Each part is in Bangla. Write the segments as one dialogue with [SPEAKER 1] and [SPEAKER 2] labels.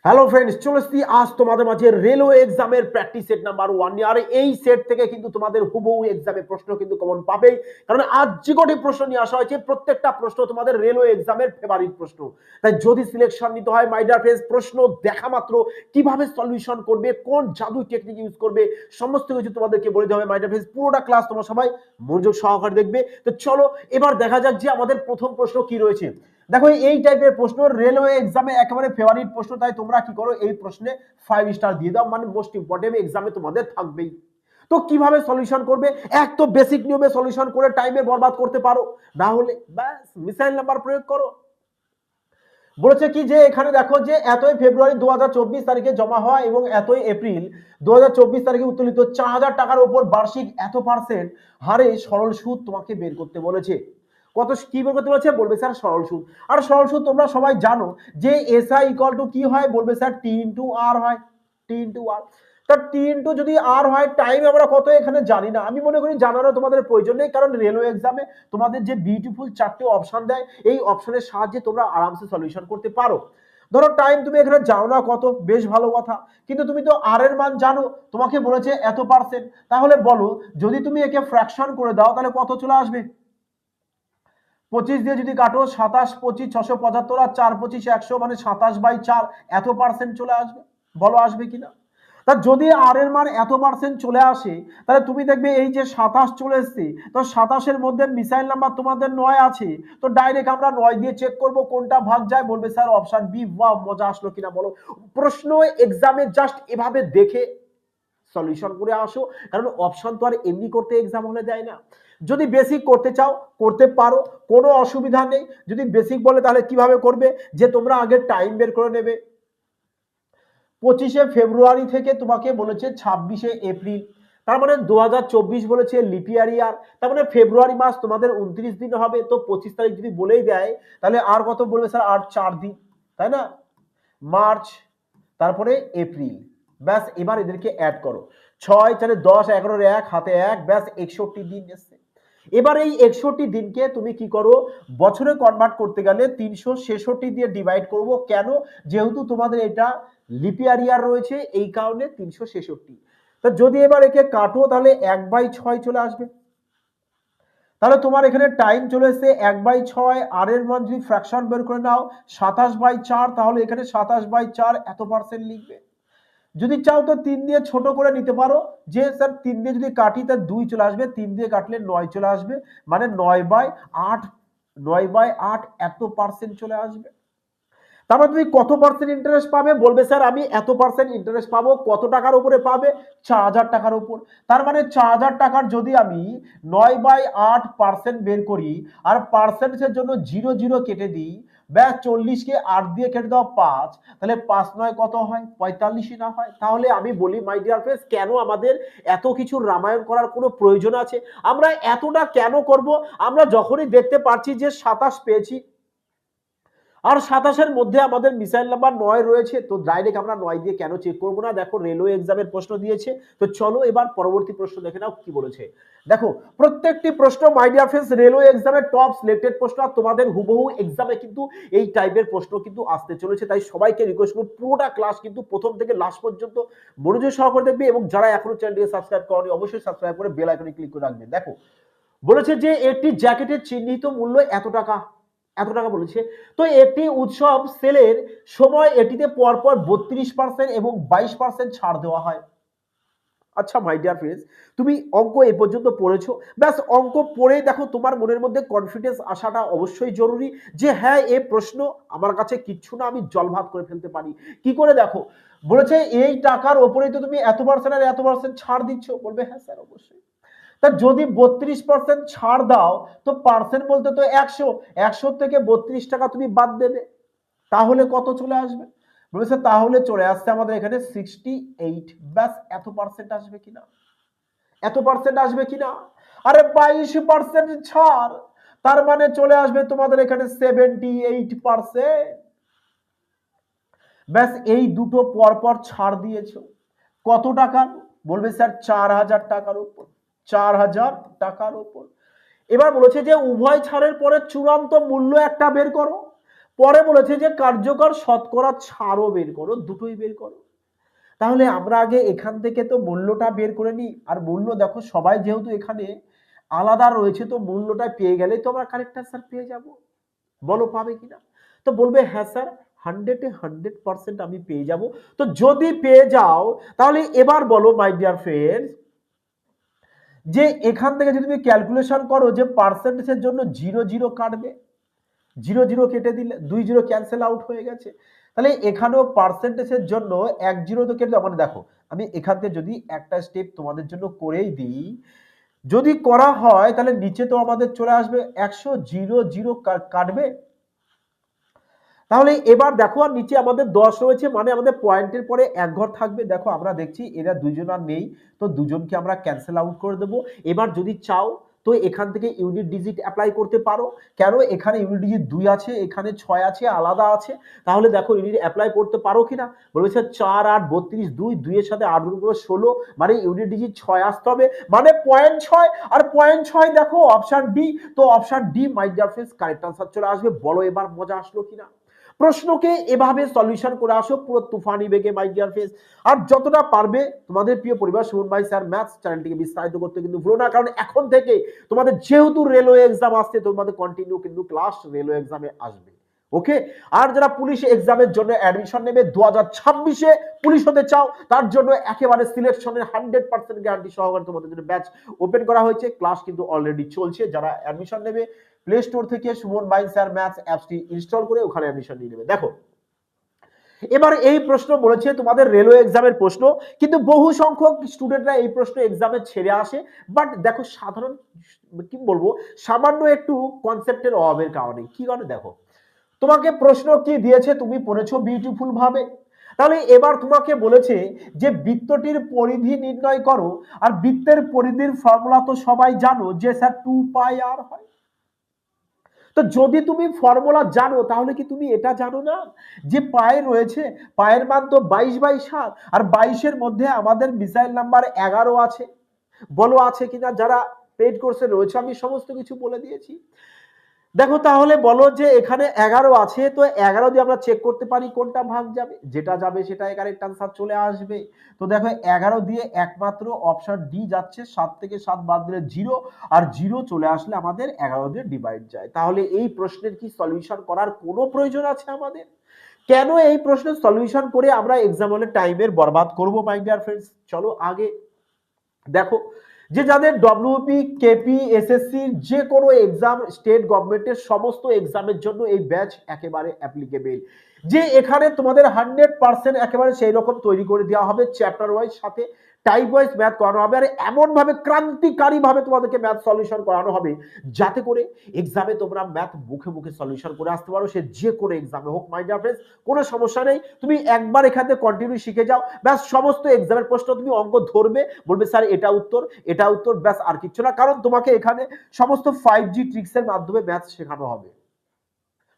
[SPEAKER 1] হ্যালো ফ্রেন্ডস, চলে এসেছি আজ তোমাদের মাঝে রেলওয়ে এক্সামের প্র্যাকটিস সেট নাম্বার 1 আর এই সেট থেকে কিন্তু তোমাদের হুবহু এক্সামের প্রশ্ন কিন্তু কমন পাবেই, কারণ আজ যে কটি প্রশ্ন নিয়ে আসা হয়েছে প্রত্যেকটা প্রশ্ন তোমাদের রেলওয়ে এক্সামের ফেভারিট প্রশ্ন। তাই যদি সিলেকশন নিতে হয় মাই ডিয়ার ফ্রেন্ডস, প্রশ্ন দেখা মাত্র কিভাবে সলিউশন করবে, কোন জাদু টেকনিক ইউজ করবে, সমস্ত কিছু তোমাদেরকে বলে দেওয়া হবে মাই ডিয়ার ফ্রেন্ডস। পুরোটা ক্লাস তোমরা সবাই মনোযোগ সহকারে দেখবে। তো চলো এবার দেখা যাক যে আমাদের প্রথম প্রশ্ন কি রয়েছে। দেখো এই টাইপের প্রশ্ন রেলওয়ে এক্সামে একেবারে ফেভারিট প্রশ্ন, তাই তোমরা কি করো এই প্রশ্নে 5 স্টার দিয়ে দাও, মানে মোস্ট ইম্পর্টেন্ট এক্সামে তোমাদের থাকবেই। তো কিভাবে সলিউশন করবে, এক তো বেসিক নিয়মে সলিউশন করে টাইমে বরবাদ করতে পারো, না হলে ব্যাস মিসাইল নাম্বার প্রয়োগ করো। বলেছে কি যে এখানে দেখো যে এতই ফেব্রুয়ারি 2024 তারিখে জমা হওয়া এবং এতই এপ্রিল 2024 তারিখে উত্তোলিত 4000 টাকার উপর বার্ষিক এত পার্সেন্ট হারে সরল সুদ তোমাকে বের করতে বলেছে। কত কি বের করতে বলেছে, বলবে স্যার সরল সুদ। আর সরল সুদ তোমরা সবাই জানো যে এসআই ইকুয়াল টু কি হয়, বলবে স্যার টি ইনটু আর হয়, টি ইনটু আর। তা টি ইনটু যদি আর হয়, টাইম আমরা কত এখানে জানি না, আমি মনে করি জানারও তোমাদের প্রয়োজন নেই, কারণ রেলওয়ে এক্সামে তোমাদের যে বিউটিফুল 4টে অপশন দেয়, এই অপশনের সাহায্যে তোমরা আরামসে সলিউশন করতে পারো। ধরো টাইম তুমি এখানে জানো না কত, বেশ ভালো কথা, কিন্তু তুমি তো আর এর মান জানো, তোমাকে বলেছে এত পার্সেন্ট। তাহলে বলো যদি তুমি একে ফ্র্যাকশন করে দাও তাহলে কত চলে আসবে? 25 দিয়ে যদি কাটো 27, 25, 675 আর 4, 25, 100, মানে 27/4 এত পার্সেন্ট চলে আসবে। বলো আসবে কিনা? তা যদি আর এর মান এত পার্সেন্ট চলে আসে, তাহলে তুমি দেখবে এই যে 27 চলে এসছে, তো 27-এর মধ্যে মিসাইল নাম্বার তোমাদের 9 আছে, তো ডাইরেক্ট আমরা 9 দিয়ে চেক করব কোনটা ভাগ যায়, বলবে স্যার অপশন বি। ওয়াও, মজা আসলো কিনা বলো? প্রশ্ন এক্সামে জাস্ট এভাবে দেখে সলিউশন করে আসো, কারণ অপশন তো আর এমনি করতে এক্সাম হলে দেয় না। যদি বেসিক করতে চাও করতে পারো, কোনো অসুবিধা নেই। যদি বেসিক বলে তাহলে কিভাবে করবে, যে তোমরা আগে টাইম বের করে নেবে। 25শে ফেব্রুয়ারি থেকে তোমাকে বলেছে 26শে এপ্রিল, তার মানে 2024 বলেছে লিপিয়ার ইয়ার, তার মানে ফেব্রুয়ারি মাস তোমাদের 29 দিন হবে। তো 25 তারিখ যদি বলেই দেয় তাহলে আর কত বলবে স্যার, আর 4 দিন, তাই না? মার্চ, তারপরে এপ্রিল, ব্যাস এবার এদেরকে অ্যাড করো। 6 4 10 11 1 হাতে 1, ব্যাস 61 দিন এসছে। এবার এই 61 দিনকে তুমি কি করো, বছরে কনভার্ট করতে গেলে 366 দিয়ে ডিভাইড করব। কেন? যেহেতু তোমাদের এটা লিপিয়ার ইয়ার রয়েছে, এই কারণে 366। তা যদি এবার একে কাটো তাহলে 1/6 চলে আসবে। তাহলে তোমার এখানে টাইম চলে এসেছে 1/6, আর এর মান যদি ফ্র্যাকশন বের করে নাও 27/4, তাহলে এখানে 27/4 এত পার্সেন্ট লিখবে। যদি চাও তো 3 দিয়ে ছোট করে নিতে পারো, যে স্যার 3 দিয়ে যদি কাটি তার 2 চলে আসবে, 3 দিয়ে কাটলে 9 চলে আসবে, মানে 9/8, 9/8 এত পার্সেন্ট চলে আসবে। তারপর তুমি কত পার্সেন্ট ইন্টারেস্ট পাবে, বলবে স্যার আমি এত পার্সেন্ট ইন্টারেস্ট পাবো। কত টাকার উপরে পাবে? 4000 টাকার উপর। তার মানে 4000 টাকার যদি আমি 9/8% বের করি, আর পার্সেন্টের জন্য 0 0 কেটে দিই, ব্যাস 40কে 8 দিয়ে কেটে দাও 5, তাহলে 5 9 কত হয়? 45 না হয়? তাহলে আমি বলি মাই ডিয়ার ফ্রেন্ডস, কেন আমাদের এত কিছু রামায়ণ করার কোনো প্রয়োজন আছে? আমরা এতটা কেন করব? আমরা যখনই দেখতে পাচ্ছি যে 27 পেয়েছি, আর 27-এর মধ্যে আমাদের মিসাইল নাম্বার 9 রয়েছে, তো ডাইরেক্ট আমরা 9 দিয়ে কেন চেক করব না? দেখো রেলওয়ে এক্সামের প্রশ্ন দিয়েছে, তো চলো এবার পরবর্তী প্রশ্ন দেখে নাও কি বলেছে। দেখো প্রত্যেকটি প্রশ্ন মাই ডিয়ার ফ্রেন্ডস রেলওয়ে এক্সামের টপ সিলেক্টেড প্রশ্ন, আর তোমাদের হুবহু এক্সামে কিন্তু এই টাইপের প্রশ্ন কিন্তু আসতে চলেছে। তাই সবাইকে রিকোয়েস্ট করব পুরোটা ক্লাস কিন্তু প্রথম থেকে লাস্ট পর্যন্ত মনোযোগ সহকারে দেখবে, এবং যারা এখনো চ্যানেলটিকে সাবস্ক্রাইব করনি অবশ্যই সাবস্ক্রাইব করে বেল আইকনে ক্লিক করে রাখবেন। দেখো বলেছে যে একটি জ্যাকেটের চিহ্নিত মূল্য এত টাকা, এত টাকা বলেছে। তো একটি উৎসব সেলের সময় এটিতে পরপর 32% এবং 22% ছাড় দেওয়া হয়। আচ্ছা মাই ডিয়ার ফ্রেন্ডস, তুমি অঙ্ক এই পর্যন্ত পড়েছো, ব্যাস অঙ্ক পড়ে দেখো তোমার মনের মধ্যে কনফিডেন্স আসাটা অবশ্যই জরুরি, যে হ্যাঁ এই প্রশ্ন আমার কাছে কিচ্ছু না, আমি জলভাত করে ফেলতে পারি। কি করে? দেখো বলেছে এই টাকার ওপরেই তো তুমি এত পার্সেন্ট আর এত পার্সেন্ট ছাড় দিচ্ছ, বলবে হ্যাঁ স্যার অবশ্যই। তা যদি 32% ছাড় দাও, তো পার্সেন্ট বলতে তো 100, 100 থেকে 32 টাকা তুমি বাদ দেবে, তাহলে কত চলে আসবে? বলেছে তাহলে চলে আসছে আমাদের এখানে 68, ব্যাস এত পার্সেন্ট আসবে কিনা, এত পার্সেন্ট আসবে কিনা? আরে 22% ছাড়, তার মানে চলে আসবে তোমাদের এখানে 78%। ব্যাস এই দুটো পরপর ছাড় দিয়েছো, কত টাকা? বলবে স্যার 4000 টাকার উপর, 4000 টাকার উপর। এবার বলেছে যে উভয় ছাড়ের পরে চূড়ান্ত মূল্য একটা বের করো। পরে বলেছে যে কার্যকর শতকরা ছাড়ও বের করো, দুটোই বের করো। তাহলে আমরা আগে এখান থেকে তো মূল্যটা বের করে নিই। আর মূল্য দেখো সবাই যেহেতু এখানে আলাদা রয়েছে, তো মূল্যটা পেয়ে গেলে তো আমরা কারেক্ট অ্যান্সার পেয়ে যাব। বলো পাবে কিনা? তো বলবে হ্যাঁ স্যার, 100% আমি পেয়ে যাব। তো যদি পেয়ে যাও তাহলে এবার বলো মাই ডিয়ার ফ্রেন্ডস, যে এখান থেকে যদি তুমি ক্যালকুলেশন করো যে পার্সেন্টেজের জন্য 0 0 কাটবে, 0 0 কেটে দিলে 2 0 ক্যান্সেল আউট হয়ে গেছে। তাহলে এখানেও পার্সেন্টেজের জন্য 1 0 তো কেটে দাও। মানে দেখো আমি এখান থেকে যদি একটা স্টেপ তোমাদের জন্য করেই দিই, যদি করা হয় তাহলে নিচে তো আমাদের চলে আসবে 100, 0 0 কাটবে। তাহলে এবার দেখো আর নিচে আমাদের 10 রয়েছে, মানে আমাদের পয়েন্টের পরে এক ঘর থাকবে। দেখো আমরা দেখছি এরা দুজন আর নেই, তো দুজনকে আমরা ক্যান্সেল আউট করে দেবো। এবার যদি চাও তো এখান থেকে ইউনিট ডিজিট অ্যাপ্লাই করতে পারো। কেন? এখানে ইউনিট ডিজিট 2 আছে, এখানে 6 আছে, আলাদা আছে। তাহলে দেখো ইউনিট অ্যাপ্লাই করতে পারো কিনা। বলেছে 4 8 32, 2 এর সাথে 8 গুণ করে 16, মানে ইউনিট ডিজিট 6 আসতে হবে, মানে 0.6। আর 0.6 দেখো অপশন ডি। তো অপশন ডি মাই ডিয়ার ফ্রেন্ডস কারেক্ট আনসার চলে আসবে। বলো এবার মজা আসলো কিনা। প্রশ্নকে এভাবে সলিউশন করে আসো পুরো তুফানি বেগে মাই ডিয়ার ফ্রেন্ডস। আর যতটা পারবে তোমাদের প্রিয় পরিবার সুমন ভাই স্যার ম্যাথস চ্যানেলটিকে বিস্তারিত করতে কিন্তু ভুলো না, কারণ এখন থেকে তোমাদের যেহেতু রেলওয়ে এক্সাম আসছে, তোমাদের কন্টিনিউ কিন্তু ক্লাস রেলওয়ে এক্সামে আসবে। ওকে। আর যারা পুলিশ এক্সামের জন্য অ্যাডমিশন নেবে 2026-এ পুলিশ হতে চাও, তার জন্য একেবারে সিলেকশনের 100% গ্যারান্টি সহকারে তোমাদের জন্য ব্যাচ ওপেন করা হয়েছে। ক্লাস কিন্তু অলরেডি চলছে। যারা অ্যাডমিশন নেবে প্লে স্টোর থেকে সুমন বাইন স্যার ম্যাথস অ্যাপসটি ইনস্টল করে ওখানে অ্যাডমিশন নিয়ে নেবে। দেখো এবার এই প্রশ্ন বলেছে তোমাদের রেলওয়ে এক্সামের প্রশ্ন, কিন্তু বহু সংখ্যক স্টুডেন্টরা এই প্রশ্ন এক্সামে ছেড়ে আসে। বাট দেখো সাধারণ কি বলবো, সামান্য একটু কনসেপ্টের অভাবের কারণে। কি কারণে? দেখো তোমাকে প্রশ্ন কি দিয়েছে, তুমি পড়েছো বিউটিফুল ভাবে। তাহলে এবার তোমাকে বলেছে যে বৃত্তটির পরিধি নির্ণয় করো। আর বৃত্তের পরিধির ফর্মুলা তো সবাই জানো যে স্যার 2πr হয়। তো যদি তুমি ফর্মুলা জানো তাহলে কি তুমি এটা জানো না যে পায়ে রয়েছে, পায়ের মান তো 22/7, আর 22-এর মধ্যে আমাদের মিসাইল নাম্বার 11 আছে। বলো আছে কিনা? যারা পেড কোর্সে রয়েছে আমি সমস্ত কিছু বলে দিয়েছি। দেখো তাহলে বলো যে এখানে 11 আছে, তো 11 দিয়ে আমরা চেক করতে পারি কোনটা ভাগ যাবে, যেটা যাবে সেটাই কারেক্ট আনসার চলে আসবে। তো দেখো 11 দিয়ে একমাত্র অপশন ডি যাচ্ছে, 7 থেকে 7 বাদ দিলে 0, আর 0 চলে আসলে আমাদের 11 দিয়ে ডিভাইড যায়। তাহলে এই প্রশ্নের কি সলিউশন করার কোনো প্রয়োজন আছে আমাদের? কেন এই প্রশ্নের সলিউশন করে আমরা এক্সাম হলে টাইমের বরবাদ করব মাই ডিয়ার ফ্রেন্ডস? চলো আগে দেখো যে যাদের ডব্লিউপি কেপি এসএসসি যে কোনো এক্সাম, স্টেট গভর্নমেন্টের সমস্ত এক্সামের জন্য এই ব্যাচ একেবারে অ্যাপ্লিকেবল। যে এখানে তোমাদের 100% একেবারে সেই রকম তৈরি করে দেওয়া হবে, চ্যাপ্টার ওয়াইজ সাথে টাইপ ওয়াইজ ম্যাথ করানো হবে। আর এমন ভাবে ক্রান্তিকারী ভাবে তোমাদেরকে ম্যাথ সলিউশন করানো হবে যাতে করে এক্সামে তোমরা ম্যাথ মুখে মুখে সলিউশন করে আসতে পারো, সে যে কোনো এক্সামে হোক মাই ডিয়ার ফ্রেন্ডস। কোনো সমস্যা নেই, তুমি একবার এখানে কন্টিনিউ শিখে যাও, ব্যাস সমস্ত এক্সামের প্রশ্ন তুমি অঙ্ক ধরবে, বলবে স্যার এটা উত্তর, এটা উত্তর, ব্যাস আর কিছু না। কারণ তোমাকে এখানে সমস্ত 5G ট্রিক্সের মাধ্যমে ম্যাথ শেখানো হবে।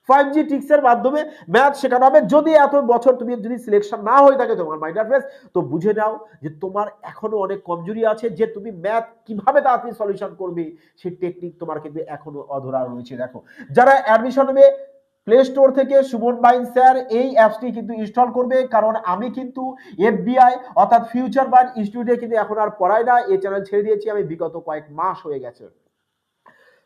[SPEAKER 1] 5G ট্রিক্সের মাধ্যমে ম্যাথ শেখানো হবে। যদি এত বছর তুমি যদি সিলেকশন না হয়ে থাকে তোমার মাই ডিয়ার ফ্রেন্ডস, তো বুঝে নাও যে তোমার এখনো অনেক কমজোরি আছে, যে তুমি ম্যাথ কিভাবে তাড়াতাড়ি সলিউশন করবে সেই টেকনিক তোমার কিন্তু এখনো অধরা রয়েছে। দেখো যারা অ্যাডমিশন নেবে প্লে স্টোর থেকে সুমন বাইন স্যার এই অ্যাপসটি কিন্তু ইনস্টল করবে, কারণ আমি কিন্তু এফবিআই অর্থাৎ ফিউচার বাইন ইনস্টিটিউটে কিন্তু এখন আর পড়াই না, এই চ্যানেল ছেড়ে দিয়েছি আমি, বিগত কয়েক মাস হয়ে গেছে।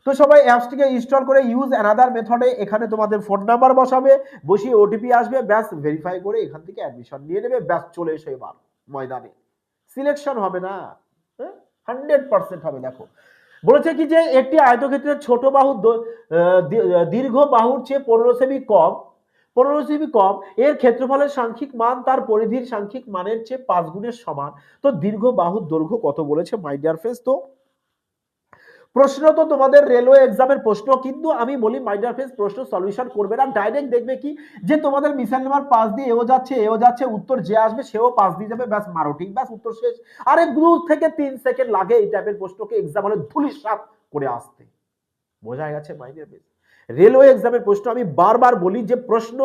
[SPEAKER 1] তো সবাই অ্যাপসটিকে ইনস্টল করে ইউজ অ্যানাদার মেথডে এখানে তোমাদের ফোন নাম্বার বসাবে, বসিয়ে ওটিপি আসবে, ব্যাস ভেরিফাই করে এখান থেকে অ্যাডমিশন নিয়ে নেবে, ব্যাস চলে এসো এবার ময়দানে। সিলেকশন হবে না, 100% হবে। দেখো বলেছে কি যে একটি আয়তক্ষেত্রের ছোট বাহু দীর্ঘ বাহুর চেয়ে 15 সেমি কম, 15 সেমি কম, এর ক্ষেত্রফলের সাংখ্যিক মান তার পরিধির সাংখ্যিক মানের চেয়ে 5 গুণের সমান। তো দীর্ঘ বাহুর দৈর্ঘ্য কত বলেছে মাই ডিয়ার ফ্রেন্ডস? তো প্রশ্ন তো তোমাদের রেলওয়ে এক্সামের প্রশ্ন, কিন্তু আমি বলি মাই ডিয়ার ফ্রেন্ডস প্রশ্ন সলিউশন করবে না, ডাইরেক্ট দেখবে কি যে তোমাদের মিসাইল নাম্বার 5 দিয়ে এও যাচ্ছে, উত্তর যে আসবে সেও 5 দিয়ে যাবে, ব্যাস মারো ঠিক, ব্যাস উত্তর শেষ। আরে 2 থেকে 3 সেকেন্ড লাগে এই টাইপের প্রশ্নকে এক্সাম হলে ধুলিসাৎ করে আসতে। বোঝা গেছে মাই ডিয়ার ফ্রেন্ডস? রেলওয়ে এক্সামের প্রশ্ন আমি বারবার বলি যে প্রশ্ন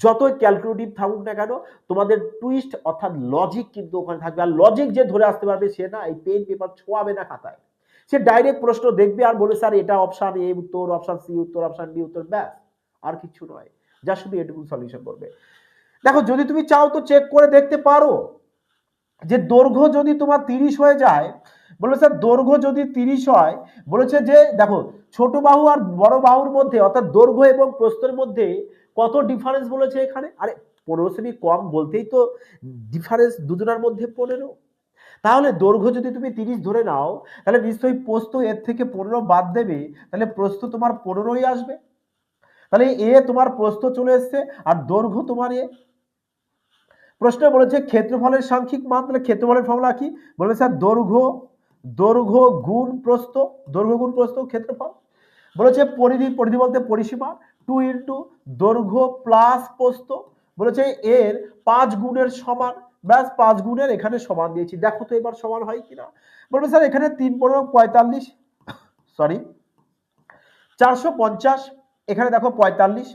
[SPEAKER 1] যতই ক্যালকুলেটিভ থাকুক না কেন, তোমাদের টুইস্ট অর্থাৎ লজিক কিন্তু ওখানে থাকবে। আর লজিক যে ধরে আসতে পারবে সে না এই পেন পেপার ছোঁয়াবে না খাতায়, সে ডাইরেক্ট প্রশ্ন দেখবে আর বলে স্যার এটা অপশন এ উত্তর, অপশন সি উত্তর, অপশন ডি উত্তর, ব্যাস আর কিছু নয়। যা শুধু এটুকু সলিউশন করবে। দেখো যদি তুমি চাও তো চেক করে দেখতে পারো যে দৈর্ঘ্য যদি তোমার 30 হয়ে যায়, বলে স্যার দৈর্ঘ্য যদি 30 হয়, বলেছে যে দেখো ছোট বাহু আর বড় বাহুর মধ্যে অর্থাৎ দৈর্ঘ্য এবং প্রস্থের মধ্যে কত ডিফারেন্স বলেছে এখানে, আরে 15 সেমি কম বলতেই তো ডিফারেন্স দুজনের মধ্যে 15। তাহলে দৈর্ঘ্য যদি তুমি 30 ধরে নাও, তাহলে নিশ্চয়ই প্রস্থ এর থেকে 15 বাদ দেবে, তাহলে প্রস্থ তোমার 15ই আসবে। তাহলে এ তোমার প্রস্থ চলে এসছে আর দৈর্ঘ্য তোমার এ। প্রশ্ন বলেছে ক্ষেত্রফলের সাংখ্যিক মান, তাহলে ক্ষেত্রফলের ফর্মুলা কি, বলবে স্যার দৈর্ঘ্য গুণ প্রস্থ, দৈর্ঘ্য গুণ প্রস্থ ক্ষেত্রফল। বলেছে পরিধি বলতে পরিসীমা, 2 ইন্টু দৈর্ঘ্য প্লাস প্রস্থ, বলেছে এর 5 গুণের সমান, ব্যাস 5 গুণের এখানে সমান দিয়েছি, দেখো তো এবার সমান হয় কিনা। বলবে স্যার এখানে 3 15 45, সরি 450, এখানে দেখো 45,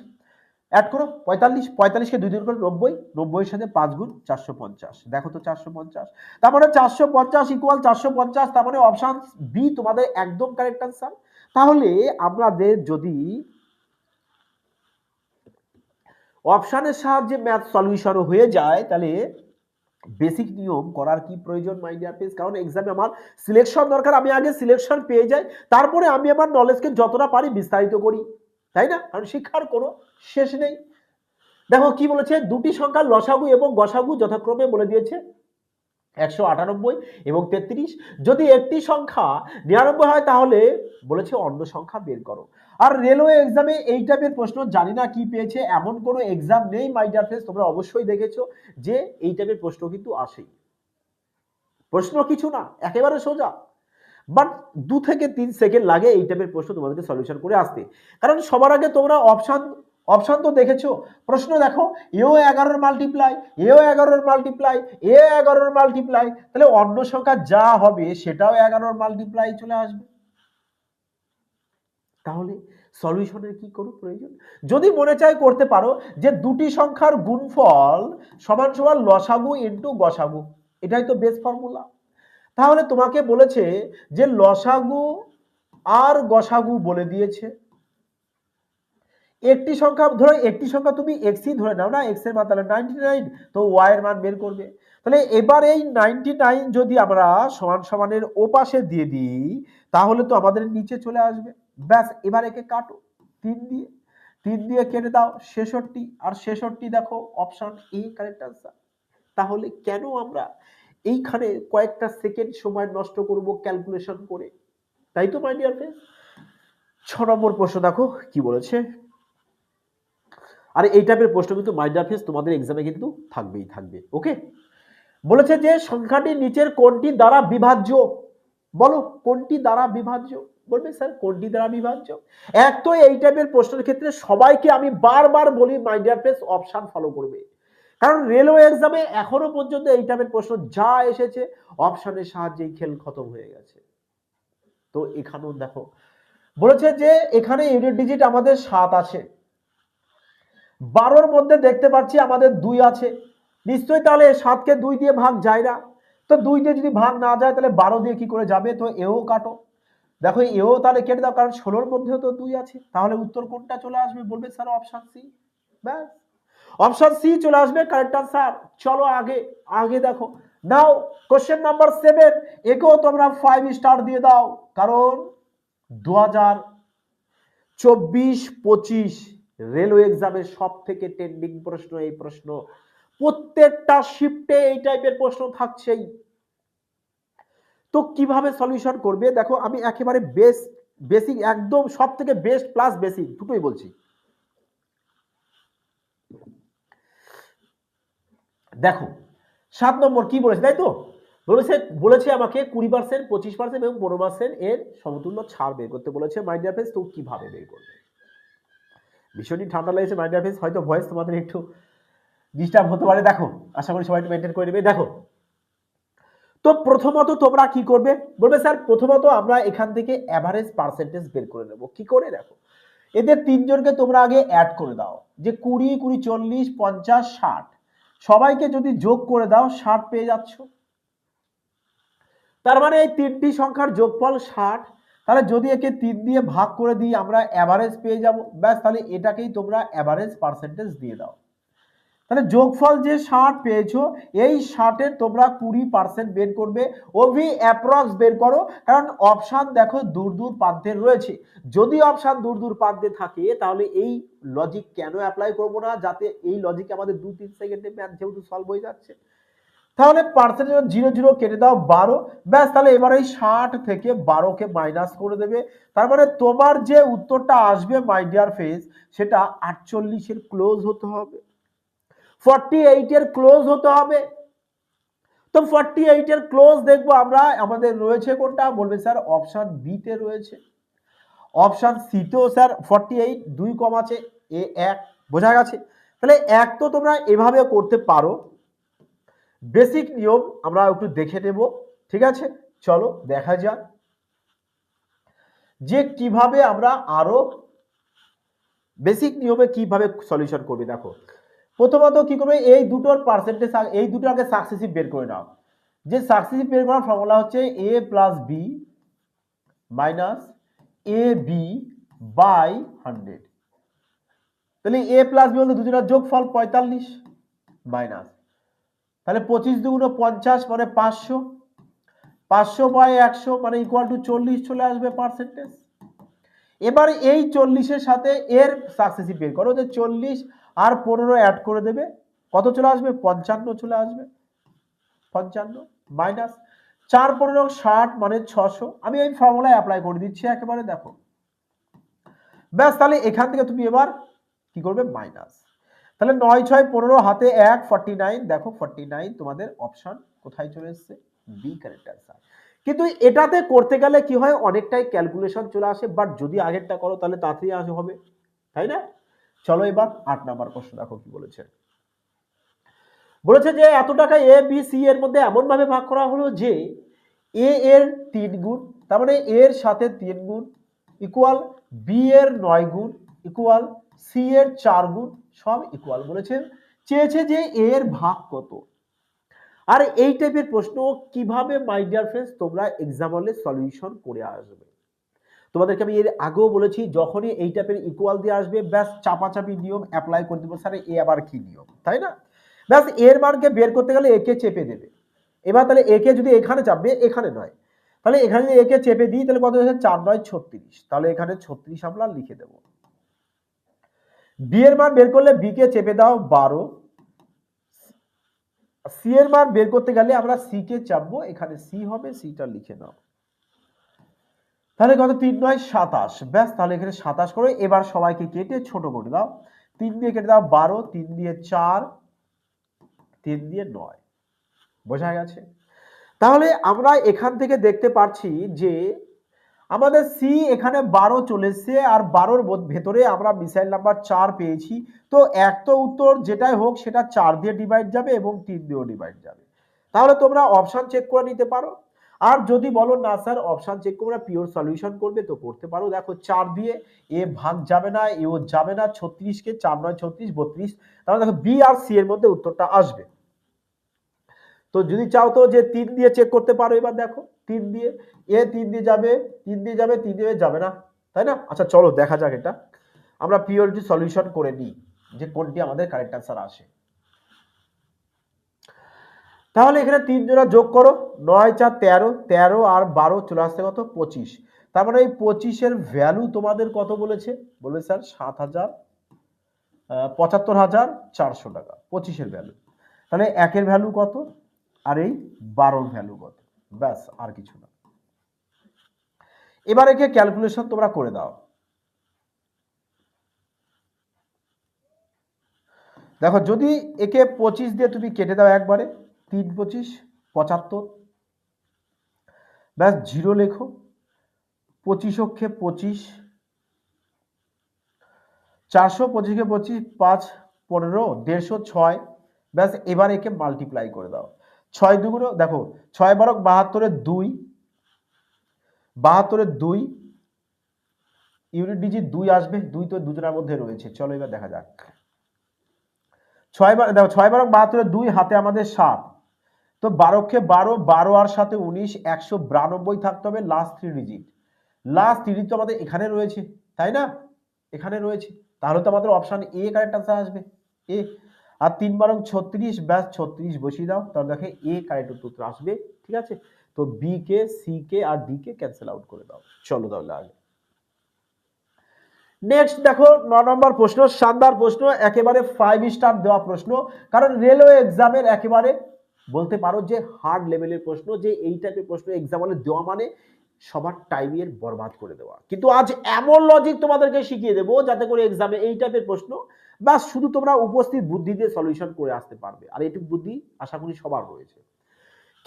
[SPEAKER 1] অ্যাড করো 45 কে 2 দিন করে 90, 90 এর সাথে 5 গুণ 450, দেখো তো 450, তার মানে 450 ইকুয়াল 450, তার মানে অপশন বি তোমাদের একদম কারেক্ট আনসার। তাহলে আমাদের যদি অপশনের সাহায্যে ম্যাথ সলিউশন হয়ে যায়, তাহলে বেসিক নিয়ম করার কি প্রয়োজন মাই ডিয়ার ফ্রেন্ডস, কারণ এক্সামে আমার সিলেকশন দরকার, আমি আগে সিলেকশন পেয়ে যাই, তারপরে আমি আমার নলেজকে যতটা পারি বিস্তারিত করি, তাই না, কারণ শিক্ষার কোনো শেষ নেই। দেখো কি বলেছে, দুটি সংখ্যার লসাগু এবং গসাগু যথাক্রমে বলে দিয়েছে 198 এবং 33, যদি একটি সংখ্যা 99 হয় তাহলে বলেছে অন্য সংখ্যা বের করো। আর রেলওয়ে এক্সামে এই টাইপের প্রশ্ন জানি না কি পেয়েছে, এমন কোনো এক্সাম নেই মাই ডিয়ার ফ্রেন্ডস, তোমরা অবশ্যই দেখেছো যে এই টাইপের প্রশ্ন কিন্তু আসেই, প্রশ্ন কিছু না, একেবারে সোজা, বাট 2 থেকে 3 সেকেন্ড লাগে এই টাইপের প্রশ্ন তোমাদেরকে সলিউশন করে আসতে। কারণ সবার আগে তোমরা অপশন তো দেখেছো, প্রশ্ন দেখো এও 11 মাল্টিপ্লাই, এও 11 মাল্টিপ্লাই, এ 11 মাল্টিপ্লাই, তাহলে অন্য সংখ্যা যা হবে সেটাও 11 মাল্টিপ্লাই চলে আসবে। তাহলে সলিউশনের কি কোনো প্রয়োজন, যদি মনে চাই করতে পারো যে দুটি সংখ্যার গুণফল সমান সমান লসাগু ইনটু গসাগু, এটাই তো বেস ফর্মুলা। তাহলে তোমাকে বলেছে যে লসাগু আর গসাগু বলে দিয়েছে, একটি সংখ্যা ধরো, একটি সংখ্যা তুমি এক্সই ধরে নাও না, এক্স এর মান তাহলে 99, তো ওয়াই এর মান বের করবে। তাহলে এবার এই 99 যদি আমরা সমান সমানের ও পাশে দিয়ে দিই, তাহলে তো আমাদের নিচে চলে আসবে, ব্যাস এবার একে কাটো 3 দিয়ে কেটে দাও 66, আর 66 দেখো অপশন এ কারেক্ট আনসার। তাহলে কেন আমরা এইখানে কয়েকটা সেকেন্ড সময় নষ্ট করব ক্যালকুলেশন করে, তাই তো মাই ডিয়ার ফ্রেন্ডস। 6 নম্বর প্রশ্ন দেখো কি বলেছে, আর এই টাইপের প্রশ্ন কিন্তু মাই ডিয়ার ফ্রেন্ডস তোমাদের এক্সামে কিন্তু থাকবে। ওকে, বলেছে যে সংখ্যাটি নিচের কোনটি দ্বারা বিভাজ্য, বলো কোনটি দ্বারা বিভাজ্য, বলবে স্যার কোনটি দ্বারা বিভাজ্য। এক তো এই টাইপের প্রশ্নের ক্ষেত্রে সবাইকে আমি বারবার বলি মাই ডিয়ার ফ্রেন্ডস অপশন ফলো করবে, কারণ রেলওয়ে এক্সামে এখনো পর্যন্ত এই টাইপের প্রশ্ন যা এসেছে অপশনের সাহায্যেই খেল খতম হয়ে গেছে। তো এখানেও দেখো বলেছে যে এখানে ইউনিট ডিজিট আমাদের 7 আছে, 12 মধ্যে দেখতে পাচ্ছি আমাদের 2 আছে, নিশ্চয়ই তাহলে 7 কে 2 দিয়ে ভাগ যায় না, তো 2 দিয়ে যদি ভাগ না যায় তাহলে 12 দিয়ে কি করে যাবে, তো এও কাটো, দেখো এও তাহলে কেটে দাও, কারণ 16 এর মধ্যেও তো 2 আছে, তাহলে উত্তর কোনটা চলে আসবে, বলবে স্যার অপশন সি, ব্যাস অপশন সি চলে আসবে কারেক্ট আনসার। চলো আগে দেখো, নাও কোশ্চেন নাম্বার 7, একেও তোমরা 5 স্টার দিয়ে দাও, কারণ 2024-25 রেলওয়ে এক্সামের সব থেকে ট্রেন্ডিং প্রশ্ন এই প্রশ্ন, প্রত্যেকটা শিফটে এই টাইপের প্রশ্ন থাকছেই। তো কিভাবে সলিউশন করবে দেখো, আমি একেবারে বেসিক একদম সব থেকে বেস্ট প্লাস বেসিক দুটোই বলছি। দেখো 7 নম্বর কি বলেছে, তাই তো বলেছে আমাকে 20%, 25% এবং 15% এর সমতুল্য ছাড় বের করতে বলেছে মাই ডিয়ার ফ্রেন্ডস। তো কিভাবে বের করবে, ভীষণই ঠান্ডা লেগেছে মাই ডিয়ার ফ্রেন্ডস, হয়তো ভয়েস তোমাদের একটু ডিস্টার্ব হতে পারে, দেখো আশা করি সবাই একটু মেনটেন করে নেবে। দেখো তো প্রথমত তোমরা কি করবে, বলবে স্যার প্রথমত আমরা এখান থেকে এভারেজ পার্সেন্টেজ বের করে নেব, কি করে দেখো এদের তিনজনকে তোমরা আগে অ্যাড করে দাও, যে 20, 20, 40, 50, 60, সবাইকে যদি যোগ করে দাও 60 পেয়ে যাচ্ছ, তার মানে এই তিনটি সংখ্যার যোগফল 60, তাহলে যদি একে 3 দিয়ে ভাগ করে দিই আমরা অ্যাভারেজ পেয়ে যাব, ব্যাস তাহলে এটাকেই তোমরা অ্যাভারেজ পার্সেন্টেজ দিয়ে দাও। তাহলে যোগফল যে 60 পেয়েছো, এই 60 এর তোমরা 20% বের করবে, ওভি অ্যাপ্রক্স বের করো, কারণ অপশন দেখো দূর দূর প্রান্তে রয়েছে। যদি অপশন দূর দূর প্রান্তে থাকে তাহলে এই লজিক কেন অ্যাপ্লাই করব না, যাতে এই লজিকে আমাদের 2-3 সেকেন্ডে ম্যাথ যেহেতু সলভ হয়ে যাচ্ছে। তাহলে পার্সেন্টেজ 0 কেটে দাও 12, ব্যাস তাহলে এবার এই 60 থেকে 12কে মাইনাস করে দেবে। তার মানে তোমার যে উত্তরটা আসবে মাই ডিয়ার ফ্রেন্ডস, সেটা 48 এর ক্লোজ হতে হবে, 48 এর ক্লোজ হতে হবে। তো 48 এর ক্লোজ দেখবো আমরা, আমাদের রয়েছে কোনটা, বলবে স্যার অপশন বি তে রয়েছে, অপশন সি তেও স্যার 48 2 কম আছে, এ 1, বোঝা গেছে। তাহলে এক তো তোমরা এভাবে করতে পারো, বেসিক নিয়ম আমরা একটু দেখে নেব, ঠিক আছে। চলো দেখা যাক যে কিভাবে আমরা আরো বেসিক নিয়মে কিভাবে সলিউশন করবে। দেখো প্রথমত কি করবে, এই দুটোর পার্সেন্টেজ, এই দুটো আগে সাকসেসিভ বের করে নাও। যে সাকসেসিভ বের করার ফর্মুলা হচ্ছে a plus B minus A B by 100। তাহলে a প্লাস বি বলতে দুজনের যোগফল 45 মাইনাস, তাহলে 25 দুগুণ 50 মানে 500, 500 বাই 100 মানে ইকুয়াল টু 40 চলে আসবে পার্সেন্টেজ। এবার এই 40 এর সাথে এর সাকসেসিভ বের করো, যে 40 আর 15 অ্যাড করে দেবে, কত চলে আসবে, 55 চলে আসবে, 55 মাইনাস 4 15 60 মানে 600। আমি এই ফর্মুলা অ্যাপ্লাই করে দিচ্ছি একেবারে, দেখো ব্যাস তাহলে এখান থেকে তুমি এবার কি করবে, মাইনাস। তাহলে 9 6 15 হাতে 1 49, দেখো 49 তোমাদের অপশন কোথায় চলে এসেছে, বি কারেক্ট অ্যান্সার। কিন্তু এটাতে করতে গেলে কি হয়, অনেকটাই ক্যালকুলেশন চলে আসে, বাট যদি আগেরটা করো তাহলে তাড়াতাড়ি হবে, তাই না। চলো এবার 8 নাম্বার প্রশ্ন দেখো কি বলেছে। বলেছে যে এত টাকা এ বি সি এর মধ্যে এমন ভাবে ভাগ করা হলো যে এ এর 3 গুণ, তার মানে এর সাথে 3 গুণ ইকুয়াল বি এর 9 গুণ ইকুয়াল সি এর 4 গুণ, সব ইকুয়াল। বলেছেন চেয়েছে যে এর ভাগ কত। আর এই টাইপের প্রশ্ন কিভাবে মাই ডিয়ার ফ্রেন্ডস তোমরা এক্সাম হলে সলিউশন করে আসবে। তোমাদেরকে আমি এর আগেও বলেছি, যখনই এই টাইপের ইকুয়াল দিয়ে আসবে ব্যাস চাপাচাপি নিয়ম অ্যাপ্লাই করে দেবো, স্যার এ আবার কি নিয়ম, তাই না। ব্যাস এর মানকে বের করতে গেলে একে চেপে দেবে। এবার তাহলে একে যদি এখানে চাপবে, এখানে নয়, তাহলে এখানে যদি একে চেপে দিই তাহলে কত হচ্ছে, 4 9 36, তাহলে এখানে 36 আমরা লিখে দেব। বি এর মান বের করলে বি কে চেপে দাও 12, সি এর মান বের করতে গেলে আমরা সি কে চাপবো, এখানে সি হবে, সিটা লিখে নাও। তাহলে কত, 3 9 27, ব্যাস তাহলে এখানে 27 করে। এবার সবাইকে কেটে ছোট করে দাও, 3 দিয়ে কেটে দাও 12, 3 দিয়ে 4, 3 দিয়ে 9, বোঝা গেছে। তাহলে আমরা এখান থেকে দেখতে পাচ্ছি যে আমাদের সি এখানে 12 চলে এসছে, আর 12-র ভেতরে আমরা মিসাইল নাম্বার 4 পেয়েছি। তো এক তো উত্তর যেটাই হোক সেটা 4 দিয়ে ডিভাইড যাবে এবং 3 দিয়েও ডিভাইড যাবে। তাহলে তোমরা অপশন চেক করে নিতে পারো। আর যদি বলো না স্যার অপশন চেক করে পিওর সলিউশন করবে, তো করতে পারো। দেখো 4 দিয়ে এ ভাগ যাবে না, এও যাবে না, 36 কে 4 9 36 32, তাহলে দেখো বি আর সি এর মধ্যে উত্তরটা আসবে। তো যদি চাও তো যে 3 দিয়ে চেক করতে পারো। এবার দেখো 3 দিয়ে, এ 3 দিয়ে যাবে, 3 দিয়ে যাবে, 3 দিয়ে যাবে না, তাই না। আচ্ছা চলো দেখা যাক, এটা আমরা পিওরিটি সলিউশন করে নিই যে কোনটি আমাদের কারেক্ট অ্যান্সার আসে। তাহলে এখানে 3 জোড়া যোগ করো, 9 4 13, 13 আর 12 চলে আসছে কত, 25। তার মানে এই 25 এর ভ্যালু তোমাদের কত বলেছে, বলবে স্যার 75,400 টাকা 25 এর ভ্যালু। তাহলে 1 এর ভ্যালু কত, আর এই 12 এর ভ্যালু কত, ব্যাস আর কিছু না। এবার একে ক্যালকুলেশন তোমরা করে দাও। দেখো যদি একে 25 দিয়ে তুমি কেটে দাও একবারে, 3 25 75, ব্যাস 0 লেখো, 25 অক্ষে 25, 425 কে 25 5 15 150 6, ব্যাস এবার একে মাল্টিপ্লাই করে দাও। 6 দুগুণ দেখো 6 12 72 এর 2, 72 এর 2 ইউনিট ডিজিট 2 আসবে, 2 তো দুজনের মধ্যে রয়েছে। চলো এবার দেখা যাক। 6 দেখো 6 12 72 এর 2 হাতে আমাদের 7, তো 12 কে 12, 12 আর সাথে 19, 192 থাকতে হবে লাস্ট 3 ডিজিট। লাস্ট ডিজিট তো আমাদের এখানে রয়েছে, তাই না? এখানে রয়েছে, তাহলে তো আমাদের অপশন এ কারেক্ট আনসার আসবে, এ। আর 3 বারং 36, ব্যাস 36 বসিয়ে দাও, তাহলে দেখে এ কারেক্ট উত্তর আসবে। ঠিক আছে, তো বি কে, সি কে আর ডি কে ক্যান্সেল আউট করে দাও। চলো তাহলে আগে নেক্সট দেখো 9 নম্বর প্রশ্ন, শানদার প্রশ্ন, একেবারে 5 স্টার দেওয়া প্রশ্ন, কারণ রেলওয়ে এক্সামের একেবারে বলতে পারো যে হার্ড লেভেলের প্রশ্ন, যে এই টাইপের প্রশ্ন এক্সাম হলে দেওয়া মানে সবার টাইমের বরবাদ করে দেওয়া। কিন্তু আজ এমন লজিক তোমাদেরকে শিখিয়ে দেবো যাতে করে এক্সামে এই টাইপের প্রশ্ন বাস শুধু তোমরা উপস্থিত বুদ্ধি দিয়ে সলিউশন করে আসতে পারবে, আর এইটুকু বুদ্ধি আশা করি সবার রয়েছে।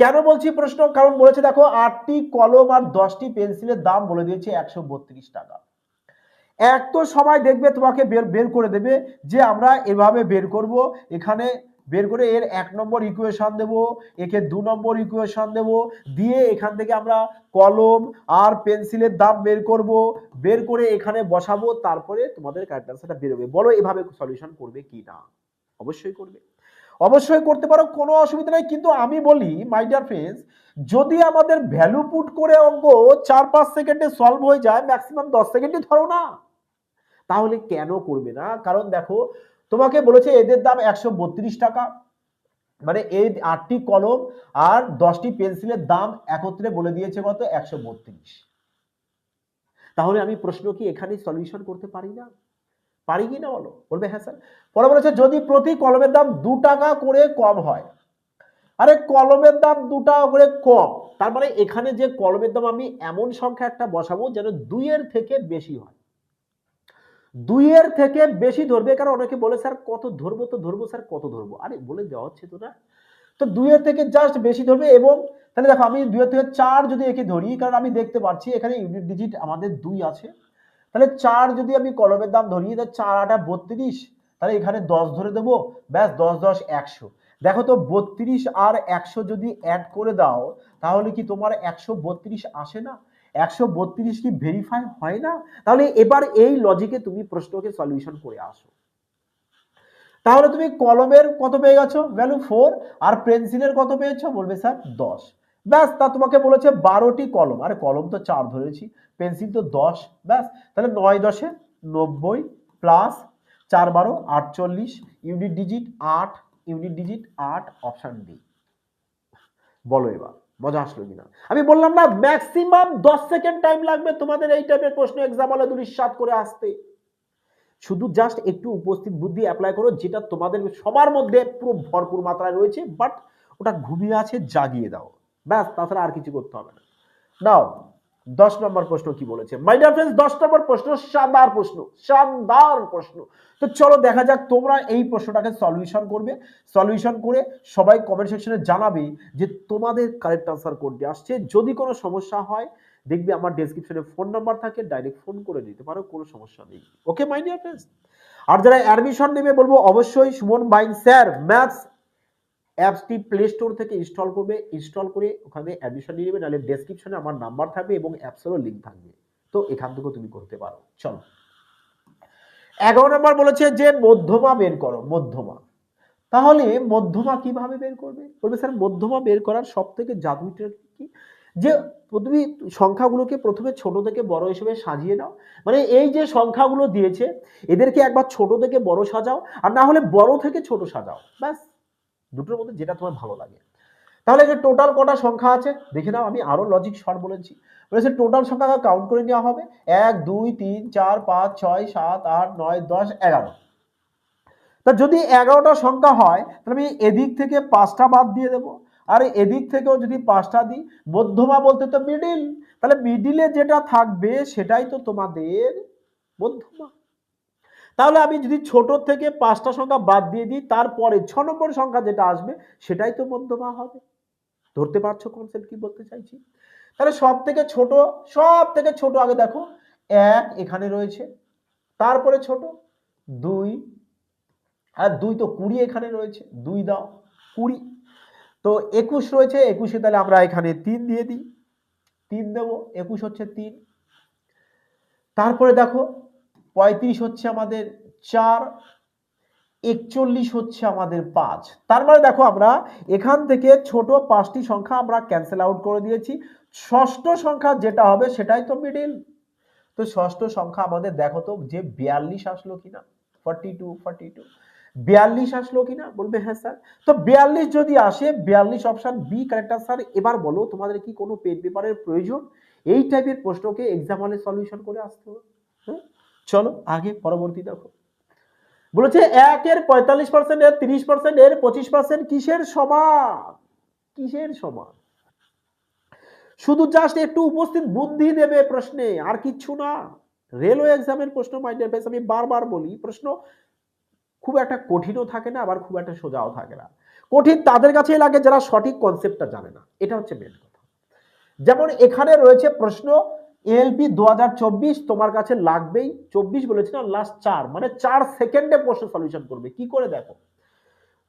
[SPEAKER 1] কেন বলছি প্রশ্ন, কারণ বলেছে দেখো 8টি কলম আর 10টি পেন্সিলের দাম বলে দিয়েছে 132 টাকা। এক তো সময় দেখবে তোমাকে বের করে দেবে যে আমরা এভাবে বের করব, এখানে বের করে এর 1 নম্বর ইকুয়েশন দেব, একে 2 নম্বর ইকুয়েশন দেব, দিয়ে এখান থেকে আমরা কলম আর পেন্সিলের দাম বের করব, বের করে এখানে বসাবো, তারপরে তোমাদের কারেক্ট আনসারটা বেরোবে। বলো এভাবে সলিউশন করবে কি না? অবশ্যই করবে, অবশ্যই করতে পারো, কোনো অসুবিধা নাই। কিন্তু আমি বলি মাই ডিয়ার ফ্রেন্ডস, যদি আমাদের ভ্যালু পুট করে অঙ্ক 4-5 সেকেন্ডে সলভ হয়ে যায়, ম্যাক্সিমাম 10 সেকেন্ডে ধরো না, তাহলে কেন করবে না? কারণ দেখো তোমাকে বলেছে এদের দাম 132 টাকা, মানে এই 8টি কলম আর 10টি পেন্সিলের দাম একত্রে বলে দিয়েছে কত? 132। তাহলে আমি প্রশ্ন কি এখানে সলিউশন করতে পারি না? পারি কি না বলো? বলবে হ্যাঁ স্যার। পরে বলেছে যদি প্রতি কলমের দাম 2 টাকা করে কম হয়। আরে কলমের দাম 2 টাকা করে কম, তার মানে এখানে যে কলমের দাম আমি এমন সংখ্যা একটা বসাবো যেন 2 এর থেকে বেশি হয়, 2 এর থেকে বেশি ধরবে। কারণ অনেকে বলে স্যার কত ধরবো, তো ধরবো স্যার কত ধরবো, আরে বলে দেওয়া হচ্ছে তো না। তো 2 এর থেকে জাস্ট বেশি ধরবে। এবং তাহলে দেখো আমি 2 এর থেকে 4 যদি একে ধরি, কারণ আমি দেখতে পাচ্ছি এখানে ইউনিট ডিজিট আমাদের 2 আছে, তাহলে 4 যদি আমি কলমের দাম ধরি, তাহলে 4 8 32, তাহলে এখানে 10 ধরে দেবো, ব্যাস 10 10 100। দেখো তো 32 আর 100 যদি অ্যাড করে দাও, তাহলে কি তোমার 132 আসে না? 132 কি ভেরিফাই হয় না? তাহলে এবার এই লজিকে তুমি প্রশ্নকে সলিউশন করে আসো। তাহলে তুমি কলমের কত পেয়ে গেছো? ভ্যালু 4। আর পেন্সিলের কত পেয়েছো? বলবে স্যার 10। ব্যাস, তা তোমাকে বলেছে 12টি কলম, আরে কলম তো 4 ধরেছি, পেন্সিল তো 10, ব্যাস তাহলে 9 10 90 plus 4 12 48, unit digit 8, unit digit 8, option D. বলো এবার মজা আসলো কিনা? আমি বললাম না ম্যাক্সিমাম 10 সেকেন্ড টাইম লাগবে তোমাদের এই টাইপের প্রশ্ন এক্সাম হলে 2-7 করে আসতে। শুধু জাস্ট একটু উপস্থিত বুদ্ধি অ্যাপ্লাই করো, যেটা তোমাদের সবার মধ্যে পুরো ভরপুর মাত্রায় রয়েছে, বাট ওটা ঘুমিয়ে আছে, জাগিয়ে দাও, ব্যাস, তাছাড়া আর কিছু করতে হবে না। নাও 10 নম্বর প্রশ্ন কি বলেছে মাই ডিয়ার ফ্রেন্ডস? 10 নম্বর প্রশ্ন শানদার প্রশ্ন, শানদার প্রশ্ন। তো চলো দেখা যাক তোমরা এই প্রশ্নটাকে সলিউশন করবে। সলিউশন করে সবাই কমেন্ট সেকশনে জানাবে যে তোমাদের কারেক্ট আনসার কোনটি আসছে। যদি কোনো সমস্যা হয় দেখবি আমার ডেসক্রিপশনে ফোন নাম্বার থাকে, ডাইরেক্ট ফোন করে নিতে পারো, কোনো সমস্যা নেই। ওকে মাই ডিয়ার ফ্রেন্ডস? আর যারা অ্যাডমিশন নেবে বলবো অবশ্যই সুমন বাইন স্যার ম্যাথস অ্যাপসটি প্লে স্টোর থেকে ইনস্টল করবে, ইনস্টল করে ওখানে অ্যাডমিশন নিয়ে নেবে, নাহলে ডেসক্রিপশনে আমার নাম্বার থাকবে এবং অ্যাপসেরও লিঙ্ক থাকবে, তো এখান থেকেও তুমি করতে পারো। চলো 11 নম্বর বলেছে যে মধ্যমা বের করো, মধ্যমা। তাহলে মধ্যমা কিভাবে বের করবে? বলবে স্যার মধ্যমা বের করার সব থেকে জাদুটা কি, যে তুমি সংখ্যাগুলোকে প্রথমে ছোট থেকে বড় হিসেবে সাজিয়ে নাও, মানে এই যে সংখ্যাগুলো দিয়েছে এদেরকে একবার ছোট থেকে বড় সাজাও, আর না হলে বড় থেকে ছোট সাজাও, ব্যাস দুটোর মধ্যে যেটা তোমার ভালো লাগে। তাহলে যে টোটাল কটা সংখ্যা আছে দেখে নাও, আমি আরো লজিক শর্ট বলেছি, বলেছে টোটাল সংখ্যা কাউন্ট করে নেওয়া হবে 1 2 3 4 5 6 7 8 9 10 11। তা যদি 11টা সংখ্যা হয় তাহলে আমি এদিক থেকে 5টা বাদ দিয়ে দেবো, আর এদিক থেকেও যদি 5টা দিই, মধ্যমা বলতে তো মিডিল, তাহলে মিডিলে যেটা থাকবে সেটাই তো তোমাদের মধ্যমা। তাহলে আমি যদি ছোট থেকে 5টা সংখ্যা বাদ দিয়ে দিই, তারপরে 6 নম্বর সংখ্যা যেটা আসবে সেটাই তো মধ্যমা হবে। ধরতে পারছো কনসেপ্ট কি বলতে চাইছি? তাহলে সব থেকে ছোট আগে দেখো 1 এখানে রয়েছে, তারপরে ছোট 2, আর 2 তো 20 এখানে রয়েছে, 2 দাও 20, তো 21 রয়েছে, 21 তাহলে আমরা এখানে 3 দিয়ে দিই, 3 দেবো, 21 হচ্ছে 3। তারপরে দেখো 35 হচ্ছে আমাদের 4, 41 হচ্ছে আমাদের 5। তার মানে দেখো আমরা এখান থেকে ছোট 5টি সংখ্যা আমরা ক্যান্সেল আউট করে দিয়েছি, ষষ্ঠ সংখ্যা যেটা হবে সেটাই তো মিডিল। তো ষষ্ঠ সংখ্যা আমাদের দেখো তো যে 42 আসলো কিনা, 42 42 আসলো কিনা, বলবে হ্যাঁ স্যার। তো 42 যদি আসে, 42 অপশন বি কারেক্ট আনসার। এবার বলো তোমাদের কি কোনো পেন পেপারের প্রয়োজন? এই টাইপের প্রশ্নকে এক্সাম হলে সলিউশন করে আসতে হবে। হ্যাঁ, চলো আগে পরবর্তী দেখো। বলেছে 1 এর 45% এর 30% এর 25% কিসের সমান? কিসের সমান? শুধু জাস্ট একটু উপস্থিত বুদ্ধি দেবে প্রশ্নে, আর কিচ্ছু না। রেলওয়ে এক্সামের প্রশ্ন মাই ডিয়ার ফ্রেন্ডস, আমি বারবার বলি, প্রশ্ন খুব একটা কঠিনও থাকে না, আবার খুব একটা সোজাও থাকে না। কঠিন তাদের কাছেই লাগে যারা সঠিক কনসেপ্টটা জানে না, এটা হচ্ছে মেন কথা। যেমন এখানে রয়েছে প্রশ্ন এলপি 2024, তোমার কাছে লাগবেই 24 বলেছে না, লাস্ট 4 মানে 4 সেকেন্ডে প্রশ্ন সলিউশন করবে। কি করে দেখো,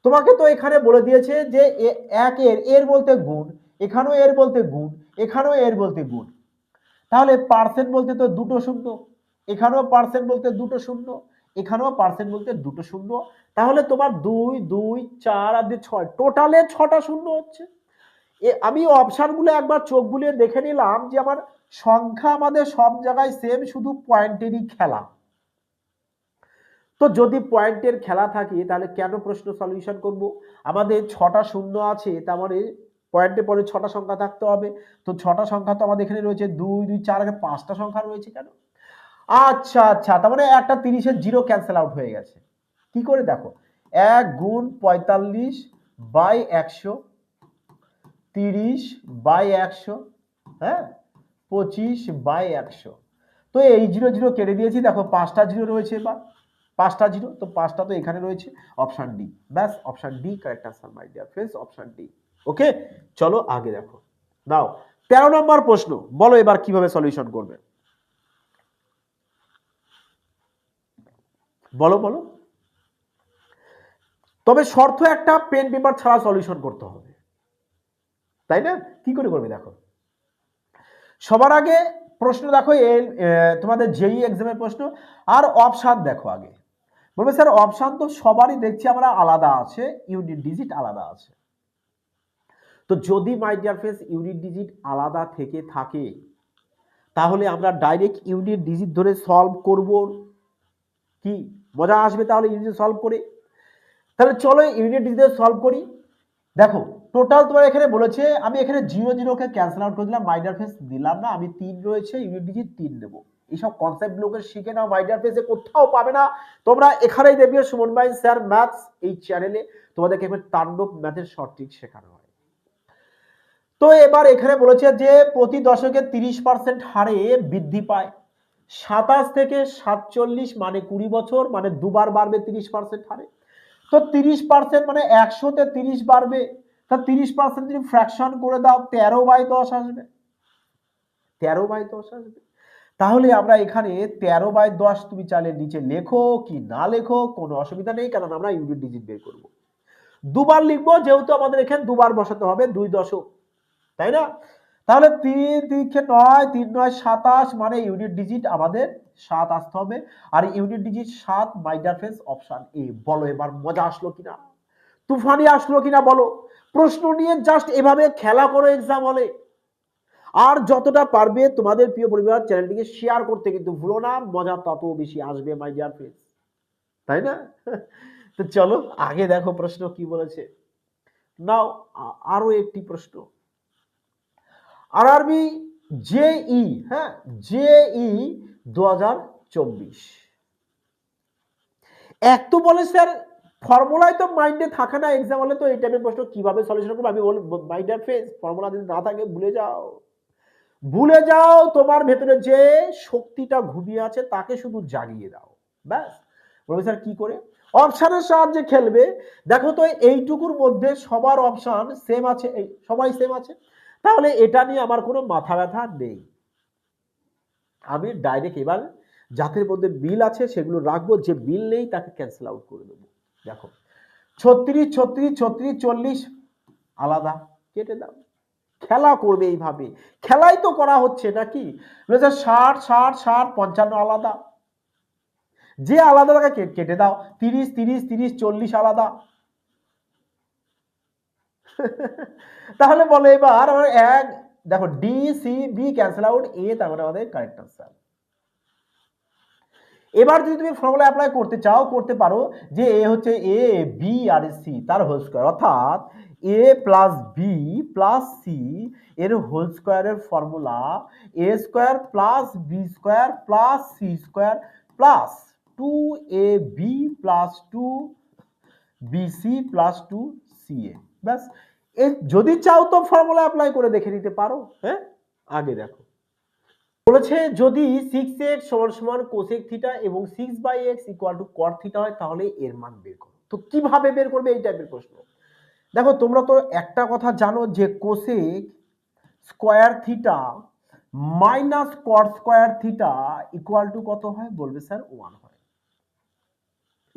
[SPEAKER 1] তোমাকে তো এখানে বলে দিয়েছে যে এক এর বলতে গুণ, এখানেও এর বলতে গুণ, এখানেও এর বলতে গুণ, তাহলে পার্সেন্ট বলতে তো দুটো শূন্য, এখানেও পার্সেন্ট বলতে দুটো শূন্য, এখানেও পার্সেন্ট বলতে দুটো শূন্য, তাহলে তোমার 2 2 4 আর 6, টোটালে 6টা শূন্য হচ্ছে। আমি অপশনগুলো একবার চোখ বুলিয়ে দেখে নিলাম যে আমার সংখ্যা আমাদের সব জায়গায় সেম, শুধু পয়েন্টেরই খেলা। তো যদি পয়েন্টের খেলা থাকে তাহলে কেন প্রশ্ন সলিউশন করব? আমাদের 6টা শূন্য আছে, তার মানে পয়েন্টের পরে 6টা সংখ্যা থাকতে হবে। তো 6টা সংখ্যা তো আমাদের এখানে রয়েছে 2 2 4, আগে 5টা সংখ্যা রয়েছে কেন? আচ্ছা আচ্ছা, তার মানে একটা 30-এর জিরো ক্যান্সেল আউট হয়ে গেছে। কি করে দেখো, 1 গুণ 45 বাই 100, 30 বাই 100, হ্যাঁ, 25 বাই 100। তো এই 0 0 কেটে দিয়েছি, দেখো 5টা জিরো রয়েছে, এবার 5টা জিরো, তো 5টা তো এখানে রয়েছে, অপশন ডি। ব্যাস, option D correct answer my dear friends, option D. Okay, চলো আগে দেখো। দাও 13 নম্বর প্রশ্ন, বলো এবার কিভাবে সলিউশন করবে, বলো বলো। তবে শর্ত একটা, পেন পেপার ছাড়া সলিউশন করতে হবে, তাই না? কি করে করবে দেখো, সবার আগে প্রশ্ন দেখো, তোমাদের জেই এক্সামের প্রশ্ন, আর অপশন দেখো আগে। বলবে স্যার অপশন তো সবারই দেখছি আমরা আলাদা আছে, ইউনিট ডিজিট আলাদা আছে। তো যদি মাই ডিয়ার ফ্রেন্ডস ইউনিট ডিজিট আলাদা থেকে থাকে, তাহলে আমরা ডাইরেক্ট ইউনিট ডিজিট ধরে সলভ করব, কি মজা আসবে তাহলে ইউনিট সলভ করে। তাহলে চলো ইউনিট ডিজিট সলভ করি। দেখো টোটাল তোমার এখানে বলেছে, আমি এখানে 0 0 কে ক্যান্সেল আউট করে দিলাম, মাই ডিয়ার ফ্রেন্ডস দিলাম না, আমি 3 রয়েছে, ইউনিট ডিজিট 3 দেবো। এইসব কনসেপ্ট গুলোকে শিখে নাও মাই ডিয়ার ফ্রেন্ডস, কোথাও পাবে না, তোমরা এখানেই দেখবে সুমন ভাই স্যার ম্যাথস এই চ্যানেলে তোমাদেরকে এবার তাণ্ডব ম্যাথের শর্ট ট্রিক শেখানো হয়। তো এবার এখানে বলেছে যে প্রতি দশকে 30% হারে বৃদ্ধি পায়, 27 থেকে 47 মানে 20 বছর, মানে দুবার বাড়বে 30% হারে। তো 30% মানে 100-তে 30 বাড়বে, তা 30% যদি ফ্র্যাকশন করে দাও 13/10 আসবে, 13/10 আসবে। তাহলে আমরা এখানে 13/10 তুমি চাইলে নিচে লেখো কি না লেখো কোনো অসুবিধা নেই, কারণ আমরা ইউনিট ডিজিট বের করবো। দুবার লিখবো যেহেতু আমাদের এখানে দুবার বসাতে হবে, 2 দশক, তাই না? তাহলে 3 3 9, 3 9 27 মানে ইউনিট ডিজিট আমাদের 7 আসতে হবে, আর unit digit 7 my dear friends option A. বলো এবার মজা আসলো কিনা, তুফানি আসলো কিনা বলো। প্রশ্ন নিয়ে জাস্ট এভাবে খেলা করো এক্সাম হলে, আর যতটা পারবে তোমাদের প্রিয় পরিবার চ্যানেলটিকে শেয়ার করতে কিন্তু ভুলো না, মজা তত বেশি আসবে মাই ডিয়ার ফ্রেন্ডস, তাই না? তো চলো আগে দেখো প্রশ্ন কি বলেছে। নাও আরো একটি প্রশ্ন, আরআরবি জেই, হ্যাঁ জেই 2024, এক তো বলে স্যার ফর্মুলায় তো মাইন্ডে থাকে না এক্সাম হলে, তো এই টাইপের প্রশ্ন কিভাবে সলিউশন করবো, আমি বলি মাইন্ডের ফেস ফর্মুলা যদি না থাকে ভুলে যাও, ভুলে যাও, তোমার ভেতরে যে শক্তিটা ঘুমিয়ে আছে তাকে শুধু জাগিয়ে দাও, ব্যাস। বলবে স্যার কি করে, অপশনের সাহায্যে খেলবে। দেখো তো এইটুকুর মধ্যে সবার অপশন সেম আছে, সবাই সেম আছে, তাহলে এটা নিয়ে আমার কোনো মাথা ব্যথা নেই। আমি ডাইরেক্ট এবার যাদের মধ্যে বিল আছে সেগুলো রাখবো, যে বিল নেই তাকে ক্যান্সেল আউট করে দেবো। দেখো 36 36 36 40 আলাদা কেটে দাও, খেলা করবে এইভাবে, খেলাই তো করা হচ্ছে নাকি। 60 60 60 55 আলাদা, যে আলাদা তাকে কেটে দাও, 30 30 30 40 আলাদা। তাহলে বলো এবার আমার এক, দেখো D C B cancel out, A তার মানে আমাদের কারেক্ট আনসার। এবার যদি তুমি ফর্মুলা অ্যাপ্লাই করতে চাও করতে পারো, যে এ হচ্ছে এ বি আর সি তার হোল স্কয়ার, অর্থাৎ A plus B plus C এর হোল স্কয়ারের formula A square plus B square plus C square plus 2ab plus 2bc plus 2ca। ব্যাস, যদি চাও তো ফর্মুলা অ্যাপ্লাই করে দেখে নিতে পারো। হ্যাঁ, আগে দেখো বলেছে যদি 6x সমান সমান কোসেক থিটা এবং 6/x equal to caught theta হয় তাহলে এর মান বের করো। তো কিভাবে বের করবে এই টাইপের প্রশ্ন। দেখো তোমরা তো একটা কথা জানো যে cosec square theta minus caught square theta equal to কত হয়, বলবে স্যার 1 হয়,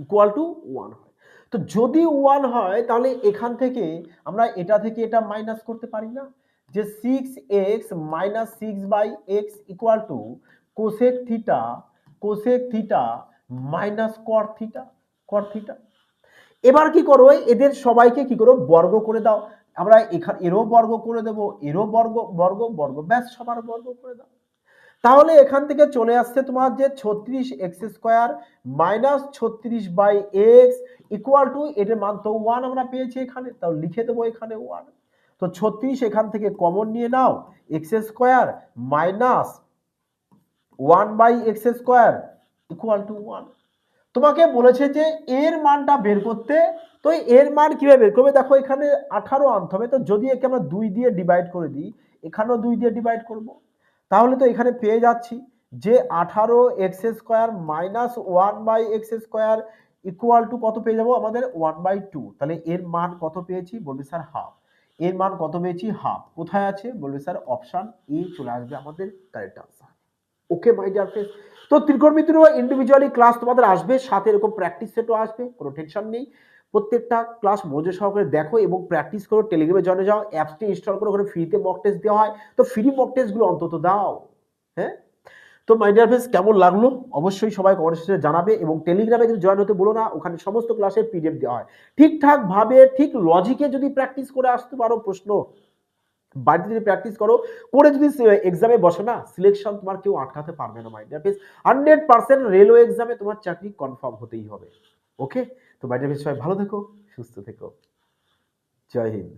[SPEAKER 1] ইকুয়াল টু 1 হয়। তো যদি 1 হয় তাহলে এখান থেকে আমরা এটা থেকে এটা মাইনাস করতে পারি না, যে 6x minus 6/x equal to cosec theta minus caught theta. এবার কি করো, এদের সবাইকে কি করো, বর্গ করে দাও। আমরা এখানে এরও বর্গ করে দেব, এরও বর্গ বর্গ বর্গ, ব্যাস সবার বর্গ করে দাও। তাহলে এখান থেকে চলে আসছে তোমার যে 36x² minus 36/x equal to, এটার মান তো 1 আমরা পেয়েছি এখানে, তাও লিখে দেবো এখানে 1। তো 36 এখান থেকে কমন নিয়ে নাও, x² minus 1/x² equal to 1। তোমাকে বলেছে যে এর মানটা বের করতে, তো এর মান কিভাবে বের করবে, দেখো এখানে 18 আনতে হবে। তো যদি একে আমরা 2 দিয়ে ডিভাইড করে দিই, এখানেও 2 দিয়ে ডিভাইড করব, তাহলে তো এখানে পেয়ে যাচ্ছি যে 18x² minus 1/x² equal to কত পেয়ে যাবো, আমাদের 1/2। তাহলে এর মান কত পেয়েছি, বলবে স্যার হাফ। এর মান কত পেয়েছি, হাফ। কোথায় আছে, বলবে স্যার অপশন এ চলে আসবে আমাদের কারেক্ট আনসার। ওকে মাই ডিয়ার ফ্রেন্ডস, তো ত্রিকোণমিতিরও ইন্ডিভিজুয়ালি ক্লাস তোমাদের আসবে, সাথে এরকম প্র্যাকটিস সেটও আসবে, কোনো টেনশন নেই। প্রত্যেকটা ক্লাস মনোযোগ সহকারে দেখো এবং প্র্যাকটিস করো। টেলিগ্রামে জয়েন যাও, অ্যাপসটি ইনস্টল করো, ওখানে ফ্রিতে মক টেস্ট দেওয়া হয়, তো ফ্রি মক টেস্টগুলো অন্তত দাও। হ্যাঁ, তো মাই ডিয়ার ফ্রেন্ডস কেমন লাগলো অবশ্যই সবাই কমেন্ট সেকশনে জানাবে, এবং টেলিগ্রামে কিন্তু জয়েন হতে বলো না, ওখানে সমস্ত ক্লাসের পিডিএফ দেওয়া হয়। ঠিকঠাক ভাবে ঠিক লজিকে যদি প্র্যাকটিস করে আসতে পারো, প্রশ্ন বাড়িতে যদি প্র্যাকটিস করো, করে যদি এক্সামে বসে না, সিলেকশন তোমার কেউ আটকাতে পারবে না মাই ডিয়ার ফ্রেন্ডস। 100% রেলওয়ে এক্সামে তোমার চাকরি কনফার্ম হতেই হবে। ওকে, তো মাই ডিয়ার ফ্রেন্ডস সবাই ভালো থেকো, সুস্থ থেকো, জয় হিন্দ।